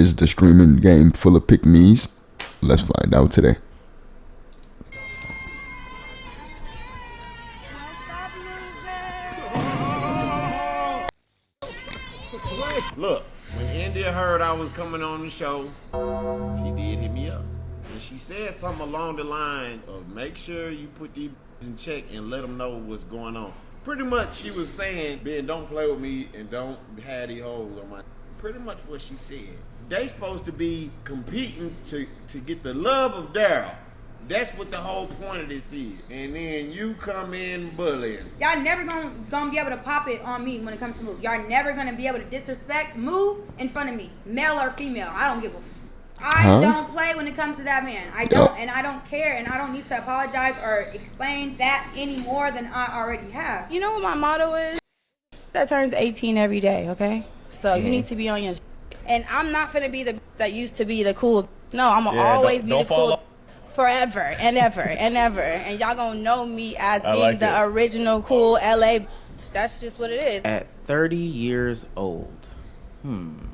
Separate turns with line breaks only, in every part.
Is the streaming game full of pick-me's? Let's find out today.
Look, when India heard I was coming on the show, she did hit me up. And she said something along the lines of make sure you put these in check and let them know what's going on. Pretty much she was saying, Ben, don't play with me and don't have these holes on my... Pretty much what she said. They supposed to be competing to get the love of Daryl. That's what the whole point of this is. And then you come in bullying.
Y'all never gonna be able to pop it on me when it comes to Moo. Y'all never gonna be able to disrespect Moo in front of me, male or female. I don't give a. I don't play when it comes to that man. I don't, and I don't care, and I don't need to apologize or explain that any more than I already have.
You know what my motto is? That turns 18 every day, okay? So you need to be on your. And I'm not finna be the that used to be the cool. No, I'm gonna always be the cool. Forever and ever and ever. And y'all gonna know me as being the original cool LA. That's just what it is.
At 30 years old.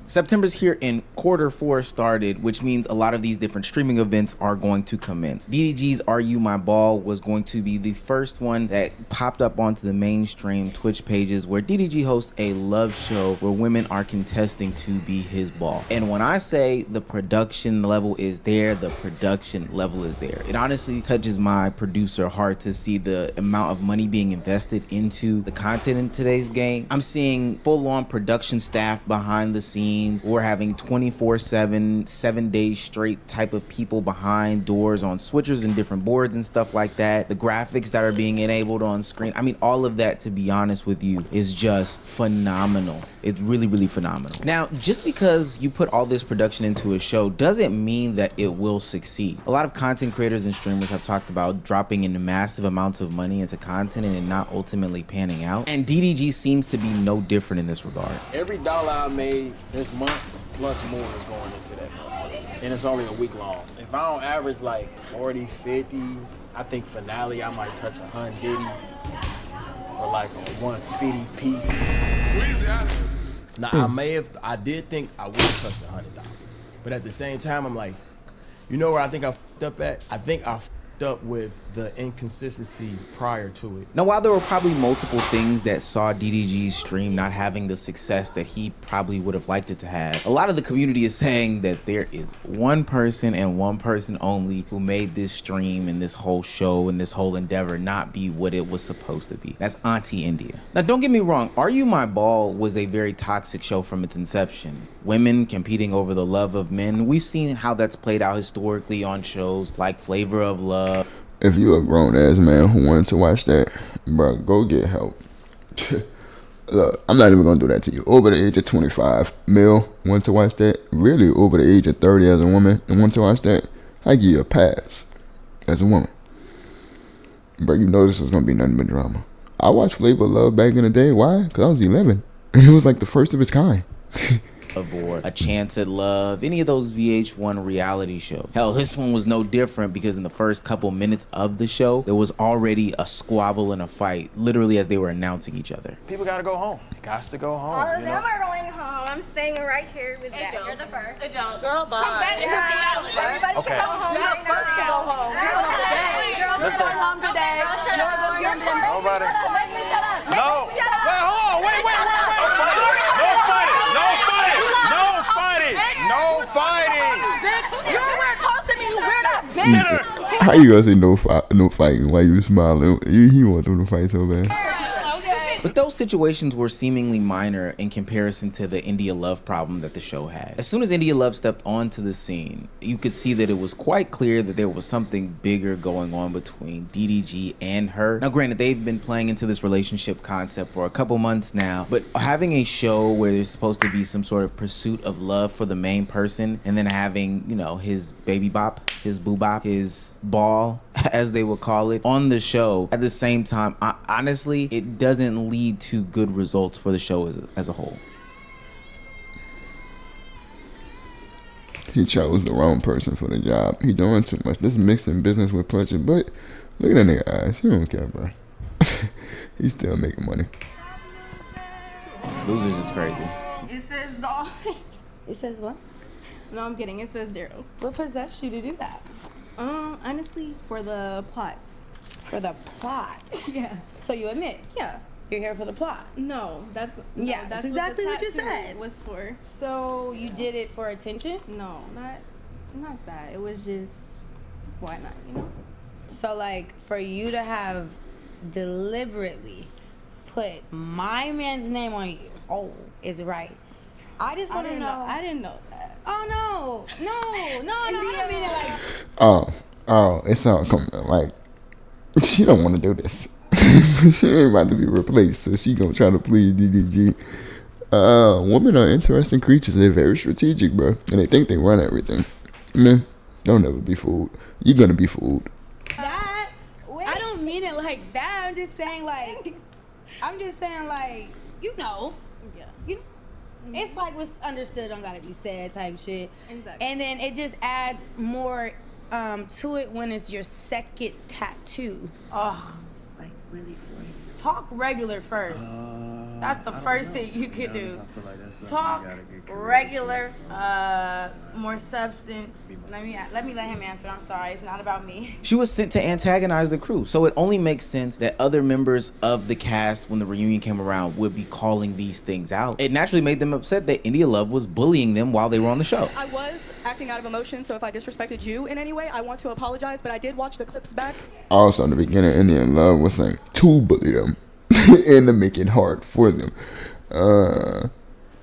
September's here and Q4 started, which means a lot of these different streaming events are going to commence. DDG's Are You My Ball was going to be the first one that popped up onto the mainstream Twitch pages, where DDG hosts a love show where women are contesting to be his ball. And when I say the production level is there, the production level is there. It honestly touches my producer heart to see the amount of money being invested into the content in today's game. I'm seeing full-on production staff behind the scenes. We're having 24/7, 7 days straight type of people behind doors on switchers and different boards and stuff like that. The graphics that are being enabled on screen. I mean, all of that, to be honest with you, is just phenomenal. It's really, really phenomenal. Now, just because you put all this production into a show doesn't mean that it will succeed. A lot of content creators and streamers have talked about dropping in massive amounts of money into content and it not ultimately panning out. And DDG seems to be no different in this regard.
Every dollar I made this month plus more is going into that motherfucker. And it's only a week long. If I don't average like 40, 50, I think finale I might touch 100 Diddy or like a 150 piece.
Now I did think I would have touched 100,000. But at the same time, I'm like, you know where I think I fucked up at? I think I fucked up with the inconsistency prior to it.
Now, while there were probably multiple things that saw DDG's stream not having the success that he probably would have liked it to have, a lot of the community is saying that there is one person and one person only who made this stream and this whole show and this whole endeavor not be what it was supposed to be. That's Auntie India. Now, don't get me wrong, Are You My Ball was a very toxic show from its inception. Women competing over the love of men. We've seen how that's played out historically on shows like Flavor of Love.
If you a grown-ass man who wanted to watch that, bro, go get help. Look, I'm not even going to do that to you. Over the age of 25, male, want to watch that? Really, over the age of 30 as a woman and want to watch that? I give you a pass as a woman. Bro, you know this was going to be nothing but drama. I watched Flavor of Love back in the day. Why? Because I was 11. And it was like the first of its kind.
Or A Chance at Love, any of those VH1 reality shows. Hell, this one was no different because in the first couple minutes of the show, there was already a squabble and a fight, literally as they were announcing each other.
People gotta go home. Got to go home.
All of them are going home. I'm staying right here with
Hey,
that.
Joe. You're the first. Hey, Joe.
Girl, bye.
Come back to reality.
Everybody
Okay.
can go home
You're
right
the first to
now.
go home. You're going today.
Listen.
You're going home today.
Shut up. You're going home.
Nobody.
Let me shut up.
No.
Shut up.
Wait, hold on. Wait. No fighting.
Bitch, you're weird close to me, you weird ass bitch.
How you gonna say no fighting? Why you smiling? He want them to fight so bad.
But those situations were seemingly minor in comparison to the India Love problem that the show had. As soon as India Love stepped onto the scene, you could see that it was quite clear that there was something bigger going on between DDG and her. Now, granted, they've been playing into this relationship concept for a couple months now, but having a show where there's supposed to be some sort of pursuit of love for the main person, and then having, you know, his baby bop, his boo bop, his ball, as they would call it, on the show at the same time, honestly, it doesn't lead to good results for the show as a whole.
He chose the wrong person for the job. He doing too much. This mixing business with pleasure, but look at that nigga eyes. He don't care, bro. He's still making money.
Losers is crazy.
It says dog.
It says what?
No, I'm kidding. It says Daryl.
What possessed you to do that?
Honestly, for the plots.
For the plot.
Yeah.
So you admit?
Yeah.
You're here for the plot.
No, that's
that's exactly what you
tattoo
said.
Was for.
So you did it for attention?
No, not that. It was just why not, you know?
So like for you to have deliberately put my man's name on you, is right. I just want to know.
I didn't know that.
Oh no, I don't mean it like.
Oh, it's all coming. Like, she don't want to do this. She ain't about to be replaced, so she gonna try to please DDG. Women are interesting creatures. They're very strategic, bro, and they think they run everything. Man, don't ever be fooled. You're gonna be fooled.
That? I don't mean it like that. I'm just saying like, you know.
Yeah.
You know. It's like what's understood don't gotta be said type shit.
Exactly.
And then it just adds more to it when it's your second tattoo. Oh, like really for you. Talk regular first. That's the first thing you could do. Talk regular, more substance. Let me let him answer. I'm sorry, it's not about me.
She was sent to antagonize the crew, so it only makes sense that other members of the cast, when the reunion came around, would be calling these things out. It naturally made them upset that India Love was bullying them while they were on the show.
I was acting out of emotion, so if I disrespected you in any way, I want to apologize, but I did watch the clips back.
Also, in the beginning, India Love was saying to bully them and to make it hard for them.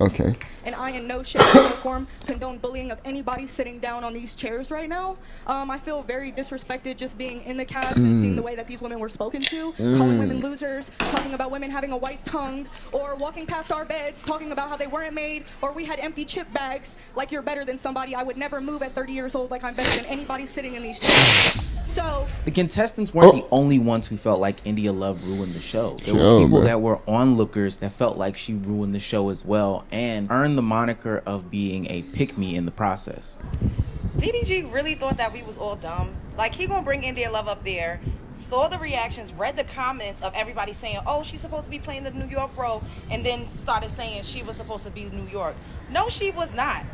Okay.
And I, in no shape or form, condone bullying of anybody sitting down on these chairs right now. I feel very disrespected just being in the cast and seeing the way that these women were spoken to, calling women losers, talking about women having a white tongue, or walking past our beds, talking about how they weren't made, or we had empty chip bags, like you're better than somebody. I would never move at 30 years old like I'm better than anybody sitting in these chairs. So
the contestants weren't the only ones who felt like India Love ruined the show. There were people that were onlookers that felt like she ruined the show as well and earned the moniker of being a pick-me in the process.
DDG really thought that we was all dumb. Like, he gonna bring India Love up there, saw the reactions, read the comments of everybody saying, oh, she's supposed to be playing the New York role, and then started saying she was supposed to be New York. No, she was not.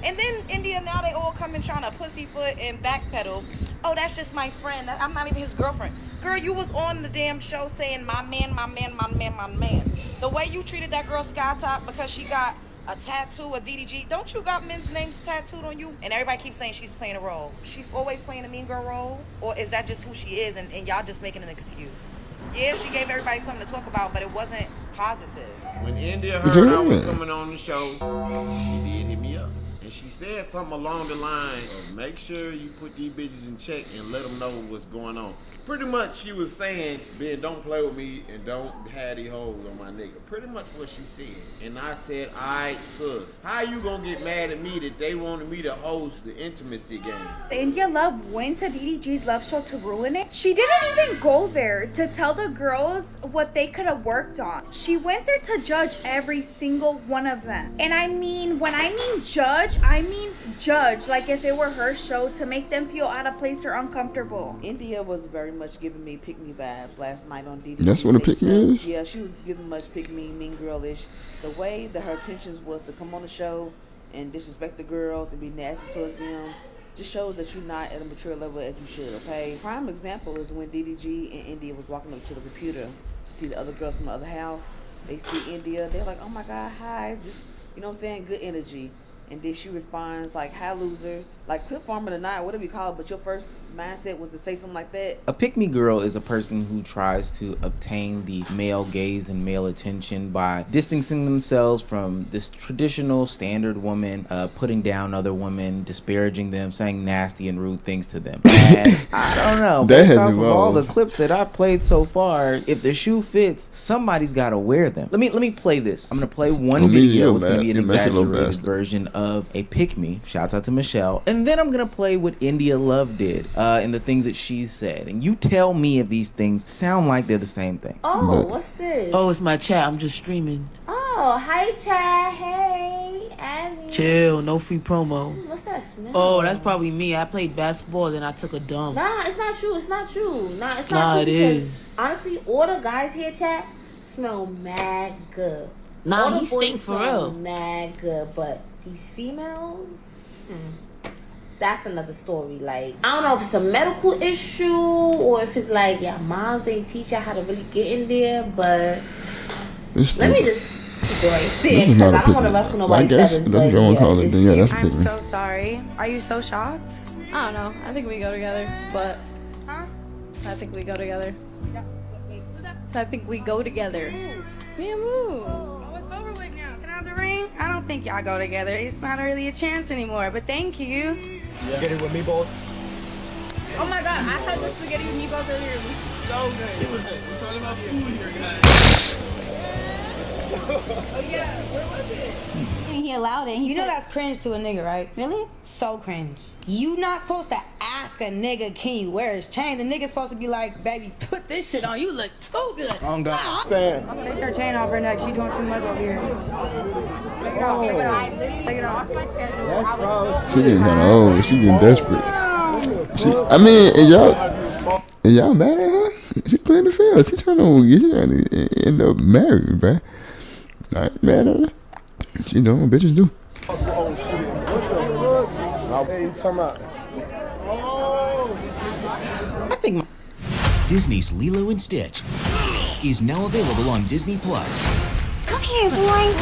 And then India, now they all come in trying to pussyfoot and backpedal. Oh, that's just my friend. I'm not even his girlfriend. Girl, you was on the damn show saying my man, my man, my man, my man. The way you treated that girl Skytop because she got a tattoo, a DDG. Don't you got men's names tattooed on you? And everybody keeps saying she's playing a role. She's always playing a mean girl role? Or is that just who she is and y'all just making an excuse? Yeah, she gave everybody something to talk about, but it wasn't positive.
When India heard I was coming on the show, she did hit me up. And she said something along the line of make sure you put these bitches in check and let them know what's going on. Pretty much she was saying, Ben, don't play with me and don't have these hoes on my nigga. Pretty much what she said. And I said, alright, sus, how you gonna get mad at me that they wanted me to host the intimacy game?
India Love went to DDG's Love Show to ruin it. She didn't even go there to tell the girls what they could have worked on. She went there to judge every single one of them. And I mean, when I mean judge, I mean judge. Like if it were her show, to make them feel out of place or uncomfortable.
India was very much giving me pick-me vibes last night on DDG.
That's what a pick-me is?
Yeah, she was giving much pick-me, mean girl-ish. The way that her intentions was to come on the show and disrespect the girls and be nasty towards them just shows that you're not at a mature level as you should, okay? Prime example is when DDG and India was walking up to the computer to see the other girls from the other house. They see India, they're like, oh my God, hi, just, you know what I'm saying, good energy. And then she responds like, hi losers. Like Clip Farmer tonight, whatever you call it, but your first mindset was to say something like that.
A pick-me girl is a person who tries to obtain the male gaze and male attention by distancing themselves from this traditional standard woman, putting down other women, disparaging them, saying nasty and rude things to them. And I don't know, based off of all the clips that I've played so far, if the shoe fits, somebody's got to wear them. Let me play this. I'm gonna play one video. It's gonna be an exaggerated version of a pick-me. Shouts out to Michelle. And then I'm gonna play what India Love did and the things that she said. And you tell me if these things sound like they're the same thing.
Oh, what's this?
Oh, it's my chat. I'm just streaming.
Oh, hi chat. Hey, Abby.
Chill. No free promo.
What's that smell?
Oh, that's probably me. I played basketball, then I took a dump.
Nah, it's not true. It's not true. Nah, it's not
nah,
true.
It is.
Honestly, all the guys here, chat, smell mad good.
Nah,
all
he stink for real.
Mad good, but these females, that's another story. Like, I don't know if it's a medical issue or if it's like, yeah, moms ain't teach you how to really get in there, but let me just go right there, because I don't want to ruffle nobody's feathers.
That's what you want to call it. Then yeah, that's
I'm so sorry. Are you so shocked? I don't know. I think we go together, but I think we go together. I think we go together. Me and Moo.
Oh, it's over with now. Can I have the ring? I don't think y'all go together. It's not really a chance anymore, but thank you.
Yeah. Get it with meatballs.
Oh my god, I had the spaghetti with meatballs earlier. It was so good.
It was talking about
Oh yeah, where was it?
He allowed it. You know that's cringe to a nigga, right? Really? So cringe. You not supposed to ask a nigga, can you wear his chain? The nigga's supposed to be like, baby, put this shit on. You look too good.
Oh, God.
Take her chain off her neck. She doing too much over here. Take it off. Take it off. Take it off.
She getting kind of old. She getting desperate. I mean, is y'all mad at her? She playing the field. She trying to end up married, bruh. I ain't mad at her. She doing what bitches do.
I think Disney's Lilo and Stitch is now available on Disney Plus.
Come here, boy.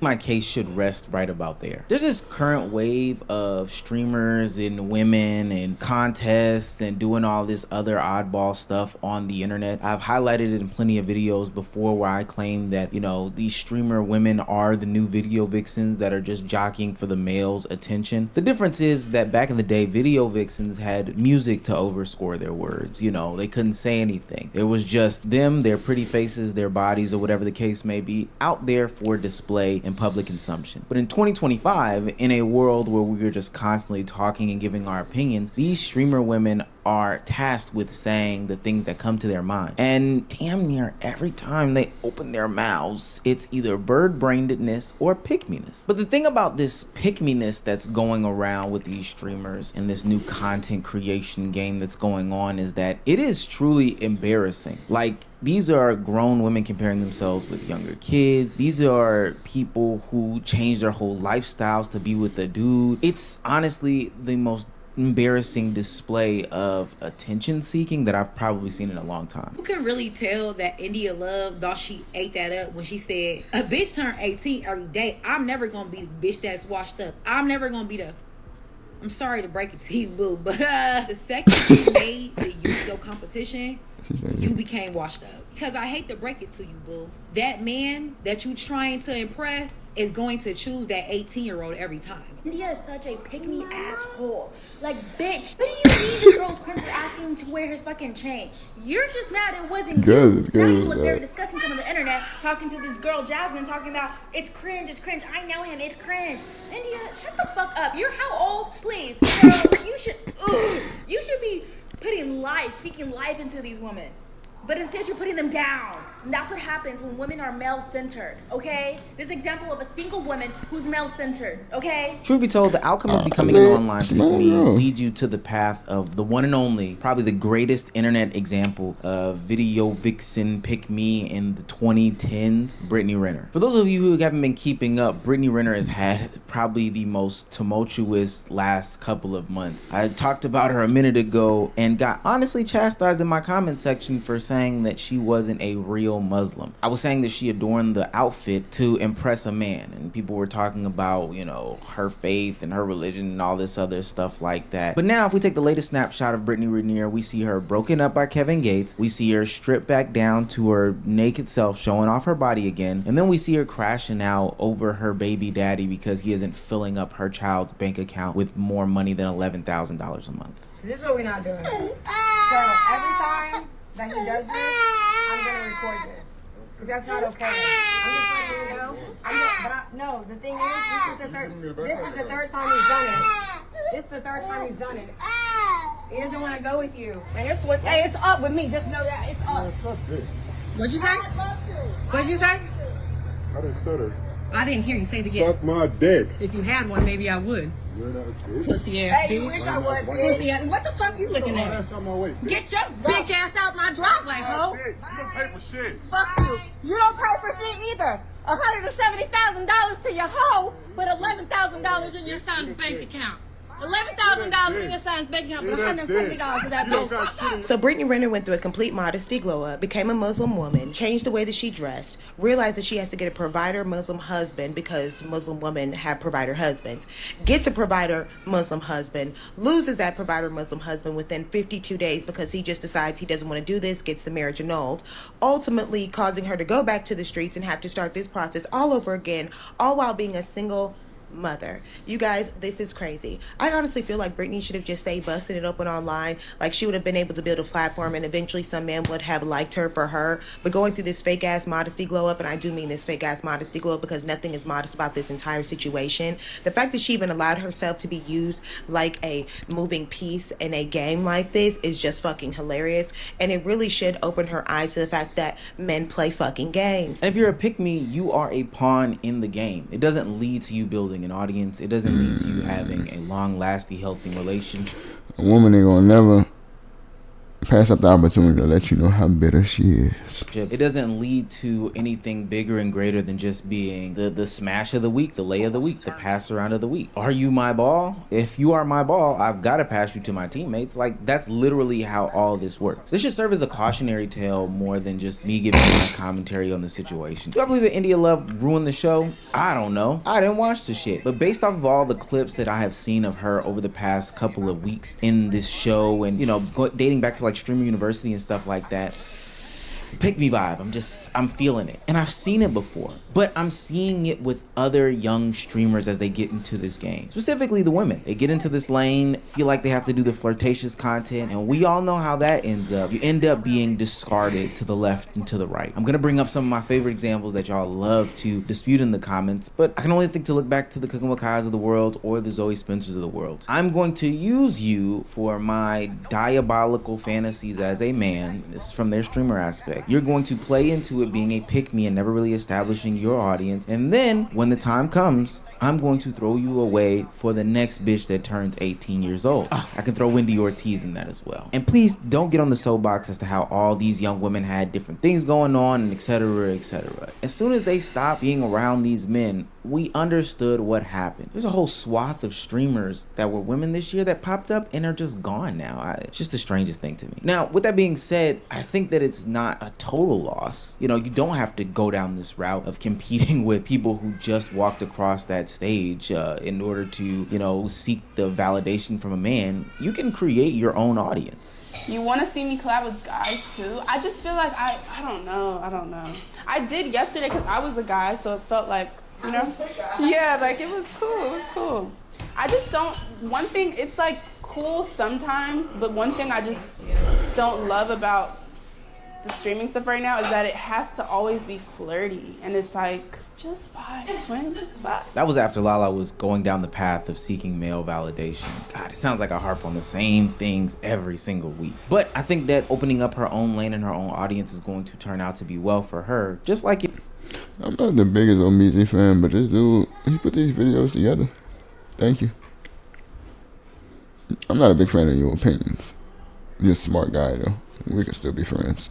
My case should rest right about there. There's this current wave of streamers and women and contests and doing all this other oddball stuff on the internet. I've highlighted it in plenty of videos before where I claim that, you know, these streamer women are the new video vixens that are just jockeying for the male's attention. The difference is that back in the day, video vixens had music to overscore their words. You know, they couldn't say anything. It was just them, their pretty faces, their bodies, or whatever the case may be, out there for display and public consumption. But in 2025, in a world where we're just constantly talking and giving our opinions, these streamer women are tasked with saying the things that come to their mind. And damn near every time they open their mouths, it's either bird-brainedness or pick-me-ness. But the thing about this pick-me-ness that's going around with these streamers and this new content creation game that's going on is that it is truly embarrassing. Like, these are grown women comparing themselves with younger kids. These are people who change their whole lifestyles to be with a dude. It's honestly the most embarrassing display of attention seeking that I've probably seen in a long time.
You can really tell that India Love thought she ate that up when she said, a bitch turned 18 every day. I'm never gonna be the bitch that's washed up. I'm never gonna be the, I'm sorry to break it to you, boo, but the second you made the Yu-Gi-Oh competition, you became washed up. Because I hate to break it to you, boo. That man that you trying to impress is going to choose that 18-year-old every time.
India is such a pick-me asshole. Like, bitch, what do you mean this girl's cringe for asking him to wear his fucking chain? You're just mad it wasn't you. Now you look very disgusting on the internet talking to this girl, Jasmine, talking about, it's cringe, it's cringe. I know him, it's cringe. India, shut the fuck up. You're how old? Please. Girl, you should be putting life, speaking life into these women. But instead you're putting them down. And that's what happens when women are male-centered, okay? This example of a single woman who's male-centered, okay?
Truth be told, the outcome of becoming an online pick-me leads you to the path of the one and only, probably the greatest internet example of video vixen pick-me in the 2010s, Brittany Renner. For those of you who haven't been keeping up, Brittany Renner has had probably the most tumultuous last couple of months. I talked about her a minute ago and got honestly chastised in my comment section for saying that she wasn't a real Muslim. I was saying that she adorned the outfit to impress a man, and people were talking about, you know, her faith and her religion and all this other stuff like that. But now if we take the latest snapshot of Brittany Renner, we see her broken up by Kevin Gates, we see her stripped back down to her naked self, showing off her body again, and then we see her crashing out over her baby daddy because he isn't filling up her child's bank account with more money than $11,000 a month.
This is what we're not doing. So every time that he does this, I'm gonna record this. Because that's not okay. I'm just letting you know. No, the thing is, this is the third time he's done it. This is the third time he's done it. He doesn't want to go with you. And it's up with me. Just know that. It's up. What'd you say? What'd you say?
I didn't stutter.
I didn't hear you say it again.
Suck my dick.
If you had one, maybe I would. Pussy ass bitch. Pussy ass. What the fuck you looking at? Get your bitch ass out my driveway, ho.
You don't pay for shit.
Fuck you. You don't pay for shit either.
$170,000 to your hoe, but $11,000 in your son's bank account. $11,000 in your son's bank account, but $170 for that bill.
So Brittany Renner went through a complete modesty glow up, became a Muslim woman, changed the way that she dressed, realized that she has to get a provider Muslim husband because Muslim women have provider husbands, gets a provider Muslim husband, loses that provider Muslim husband within 52 days because he just decides he doesn't want to do this, gets the marriage annulled, ultimately causing her to go back to the streets and have to start this process all over again, all while being a single mother. You guys, this is crazy. I honestly feel like Brittany should have just stayed busted and open online. Like, she would have been able to build a platform and eventually some man would have liked her for her. But going through this fake ass modesty glow up, and I do mean this fake ass modesty glow up because nothing is modest about this entire situation. The fact that she even allowed herself to be used like a moving piece in a game like this is just fucking hilarious. And it really should open her eyes to the fact that men play fucking games.
And if you're a pick-me, you are a pawn in the game. It doesn't lead to you building an audience. It doesn't lead to you having a long-lasting, healthy relationship.
A woman ain't gonna never pass up the opportunity to let you know how bitter she is.
It doesn't lead to anything bigger and greater than just being the smash of the week, the lay of the week, the pass around of the week. Are you my ball? If you are my ball, I've got to pass you to my teammates. Like, that's literally how all this works. This should serve as a cautionary tale more than just me giving my commentary on the situation. Do I believe that India Love ruined the show? I don't know. I didn't watch the shit. But based off of all the clips that I have seen of her over the past couple of weeks in this show and, you know, dating back to like Streamer University and stuff like that, pick me vibe. I'm feeling it. And I've seen it before, but I'm seeing it with other young streamers as they get into this game. Specifically the women. They get into this lane, feel like they have to do the flirtatious content, and we all know how that ends up. You end up being discarded to the left and to the right. I'm gonna bring up some of my favorite examples that y'all love to dispute in the comments, but I can only think to look back to the Cooking Wakai's of the world or the Zoe Spencers of the world. I'm going to use you for my diabolical fantasies as a man. This is from their streamer aspect. You're going to play into it being a pick-me and never really establishing your audience, and then when the time comes, I'm going to throw you away for the next bitch that turns 18 years old. I can throw Wendy Ortiz in that as well. And please don't get on the soapbox as to how all these young women had different things going on and etc, etc. As soon as they stopped being around these men, we understood what happened. There's a whole swath of streamers that were women this year that popped up and are just gone now. It's just the strangest thing to me. Now, with that being said, I think that it's not a total loss. You know, you don't have to go down this route of competing with people who just walked across that stage in order to, you know, seek the validation from a man. You can create your own audience.
You want to see me collab with guys too? I just feel like I don't know. I did yesterday because I was a guy, so it felt like, you know, yeah, like it was cool. I just don't, one thing, it's like cool sometimes, but one thing I just don't love about the streaming stuff right now is that it has to always be flirty, and it's like, just vibe, twin, just vibe.
That was after Lala was going down the path of seeking male validation. God, it sounds like I harp on the same things every single week. But I think that opening up her own lane and her own audience is going to turn out to be well for her, just like it.
I'm not the biggest Omizi fan, but this dude, he put these videos together. Thank you. I'm not a big fan of your opinions. You're a smart guy, though. We can still be friends.